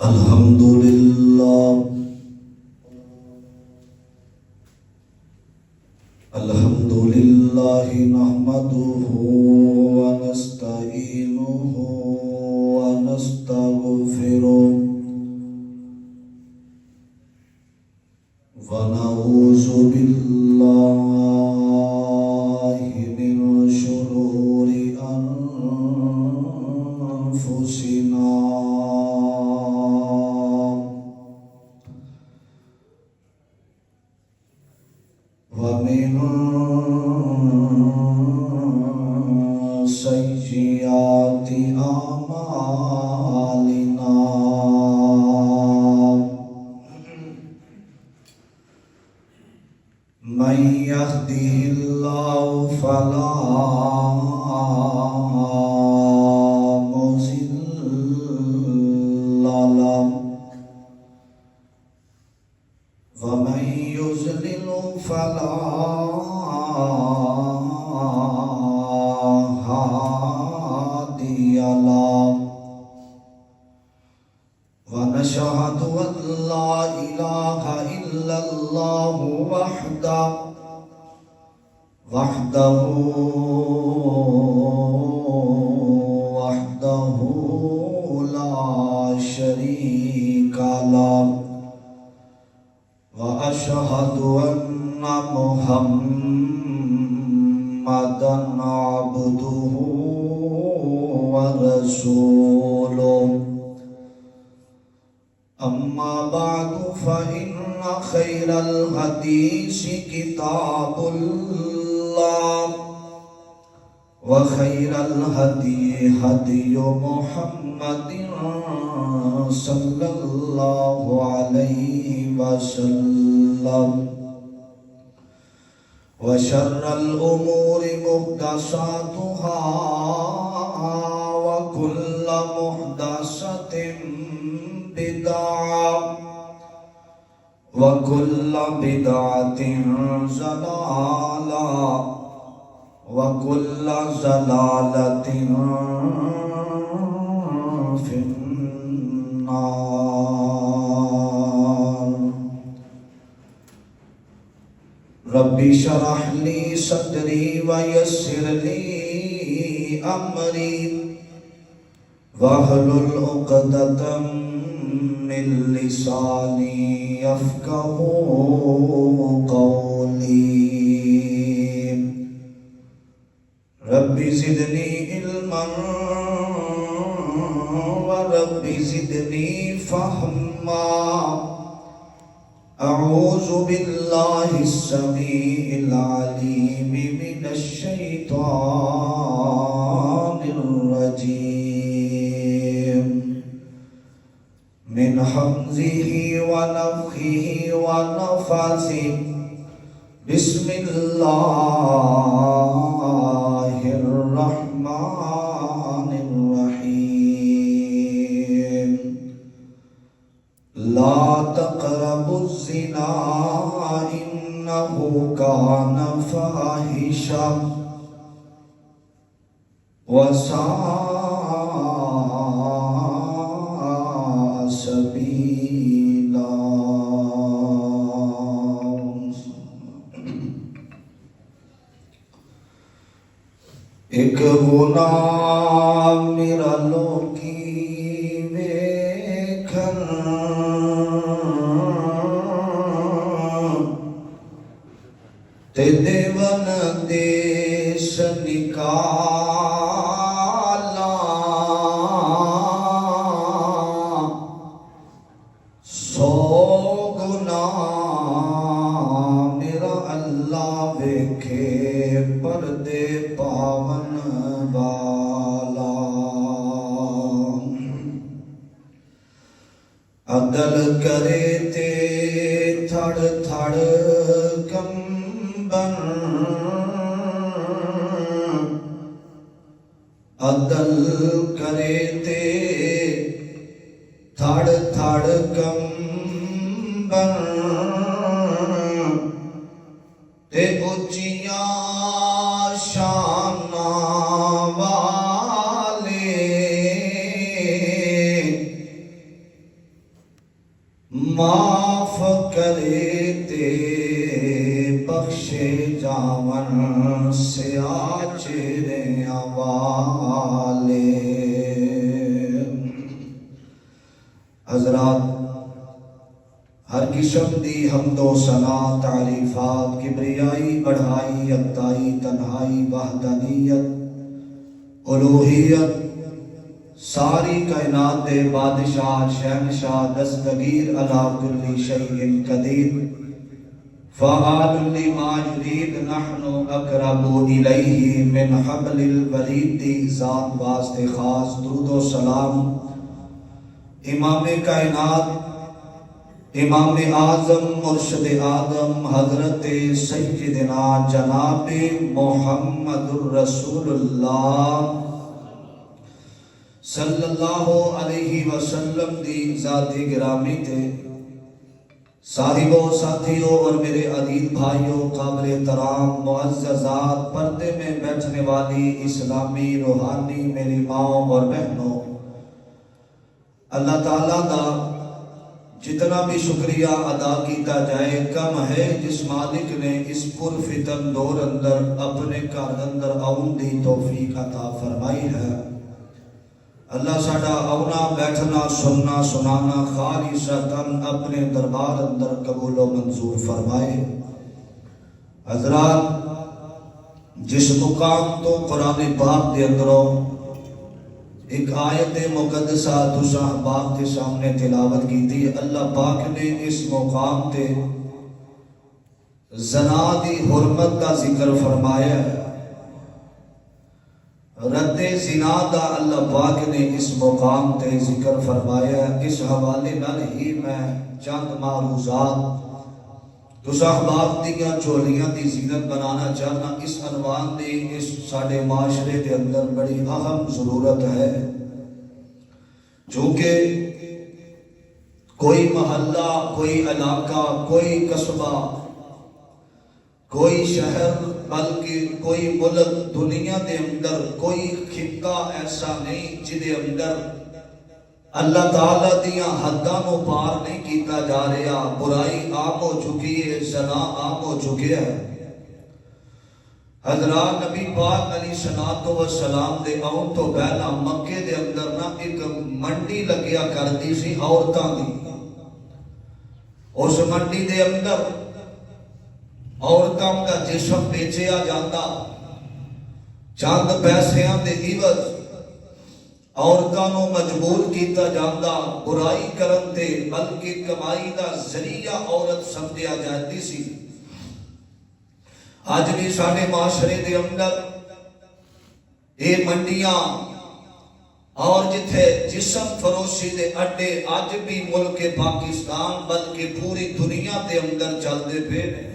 अल्हम्दुलिल्लाह नहमदुहु व नस्तईनुहु व नस्तगफिरुह व नऊज़ु बिल्लाहि मिन शुरूरि अनफुसिना व मिन सय्यिआति आमालिना मन यहदिहिल्लाहु फला मुज़िल्ल लहु व मन युज़लिलहु फला हादिय लहु व नशहदु अन ला इलाहा इल्लल्लाहु वहदहु ला शरीका लहु व अशहदु अन्ना मुहम्मदन अब्दुहु व रसूलुहु अम्मा बादु फ़इन्ना खैरल हदीसी किताबुल्लाह व खैरल हदी हदियु मुहम्मदिन सल्लल्लाहु अलैहि वसल्लम व शर्रल उमूरि मुहदसातुहा व कुल्लु मुहदसतिन बिदअह व कुल्लु बिदअतिन ज़लालह व कुल्लु ज़लालतिन फिन्नार। रब्बि शरह ली सदरी व यस्सिर ली अमरी वहलुल उक़दतम मिन लिसानी यफ़क़हू क़ौली। रब्बि ज़िदनी इल्मन व रब्बि ज़िदनी फ़हमा। अऊज़ु बिल्लाहिस समीइल अलीम मिनश शैतानिर रजीम मिन हम्ज़िही व नफ़ख़िही व नफ़्ख़िही। बिस्मिल्लाहिर रहमानिर रहीम। ला तक़रबुज़ ज़िना इन्नहु कान फ़ाहिशा व साअ सबीला। एक गुनाह मेरा लोकी वेखन ते देवन देश निकाला। सौ गुनाह मेरा अल्लाह वेखे पर्दे पावन वाला। अदल करे ते थड़ थड़ कंबन। अदल करे ते थड़ थड़ कंबन ते उच्चिया शाना वाले माफ करे ते बख्शे जावन से आचरे वाले। हजरात, हर किस्म दी हमदो सना तारीफात किबरियाई बढ़ाई अक्ताई तन्हाई वहदानियत उलूहियत सारी कायनात दे बादशाह शहनशाह दस्तगीर अला कुल्ली शैइन कदीर फ़आलुन लिमा युरीद नहनु अक़रबु इलैहि मिन हब्लिल वरीद दी ज़ात वास्ते खास दुरूद व सलाम इमाम कायनात इमाम आज़म मुर्शिद आदम हज़रत सय्यदना जनाब मुहम्मदुर रसूलुल्लाह सल्लल्लाहु अलैहि वसल्लम दी ज़ाते गिरामी ते साहिबो साथियों और मेरे अजीज भाइयों काबिल तराम मुअज़्ज़ज़ात पर्दे में बैठने वाली इस्लामी रूहानी मेरी माओ और बहनों, अल्लाह ताला दा जितना भी शुक्रिया अदा किया जाए कम है जिस मालिक ने इस पुरफितन दौर अंदर अपने घर अंदर आउन दी तौफीक अता फरमाई है। अल्लाह साडा आउना बैठना सुनना सुनाना खालिसतन अपने दरबार अंदर कबूल व मंजूर फरमाए। हजरात, जिस मुकाम तो कुरान पाक के अंदरों एक आयत मुकद्दसा तुसा बाप के सामने तिलावत की थी। अल्लाह पाक ने इस मुकाम ते जना दी हुर्मत का जिक्र फरमाया है। रद्दे ज़िना दा अल्लाह पाक ने इस मुकाम ते जिक्र फरमाया। इस हवाले नाल ही मैं चंद मारूज़ात तुसा बाप दियां झोलियां दी ज़ीनत बनाना चाहना। इस अनवान दी इस साडे माशरे के अंदर बड़ी अहम जरूरत है, चूंकि कोई महल्ला, कोई इलाका, कोई कस्बा, कोई शहर, बल्कि कोई मुल्क दुनिया के अंदर कोई खिता ऐसा नहीं जिदे अंदर अल्लाह ताला दियां हद्दां नूं पार नहीं किया जा रहा। बुराई आम हो चुकी है, ज़ना आम हो चुकिया है। हज़रात, नबी पाक अलैहिस्सलातु वस्सलाम दे आउण तो पहला मक्के दे अंदर ना एक मंडी लगिया करती सी औरतां दी। उस मंडी दे अंदर औरतां का जिस्म बेचिया जाता, चंद पैसिਆਂ दे इवज औरतां नूं मजबूर किया जाता बुराई करन ते, बल्कि कमाई का जरिया औरत समझिया जाती सी। अज भी साडे माशरे दे अंदर ये मंडियां और जिथे जिस्म फरोशी दे अड्डे अज भी मुल्क पाकिस्तान बल्कि पूरी दुनिया के अंदर चलते पे ने।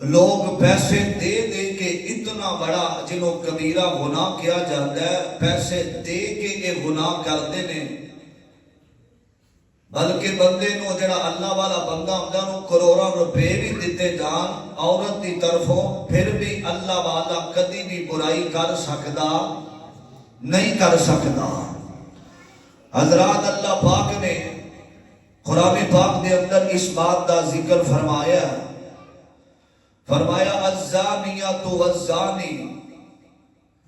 लोग पैसे दे दे के इतना बड़ा जिन्हों कबीरा गुनाह किया जाता है, पैसे दे के ये गुनाह करते ने। बल्कि बंदे को जड़ा अल्लाह वाला बंदा होंदा करोड़ों रुपए भी दिते जान औरत की तरफों, फिर भी अल्लाह वाला कदी भी बुराई कर सकता नहीं कर सकता। हजरात, अल्लाह पाक ने कुरान पाक के अंदर इस बात का जिक्र फरमाया। फरमाया अज़्ज़ानियतु वज़्ज़ानी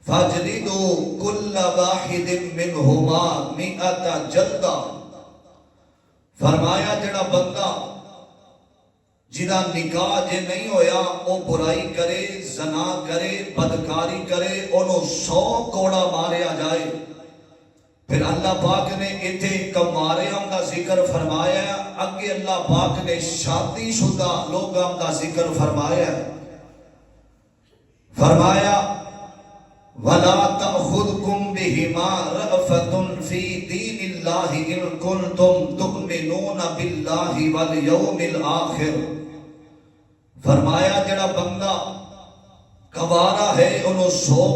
फजलिदू कुल्ल वाहिदिन मिनहुमा मिअता जल्दा। फरमाया जड़ा बंदा जिदा निकाह जे नहीं होया वो बुराई करे, ज़ना करे, बदकारी करे, ओनू 100 कोड़ा मारिया जाए। फिर अल्लाह पाक ने इथे कमारियां का जिक्र फरमाया। अगे अल्लाह पाक ने शादीशुदा लोगों का जिक्र फरमाया। फरमाया वला तअखुदकुम बिहिमा रअफतुन फी दीनिल्लाहि इन कुंतुम तुमिनूना बिल्लाहि वल यौमिल आखिर। फरमाया जड़ा बंदा कवारा है उन्होंने 100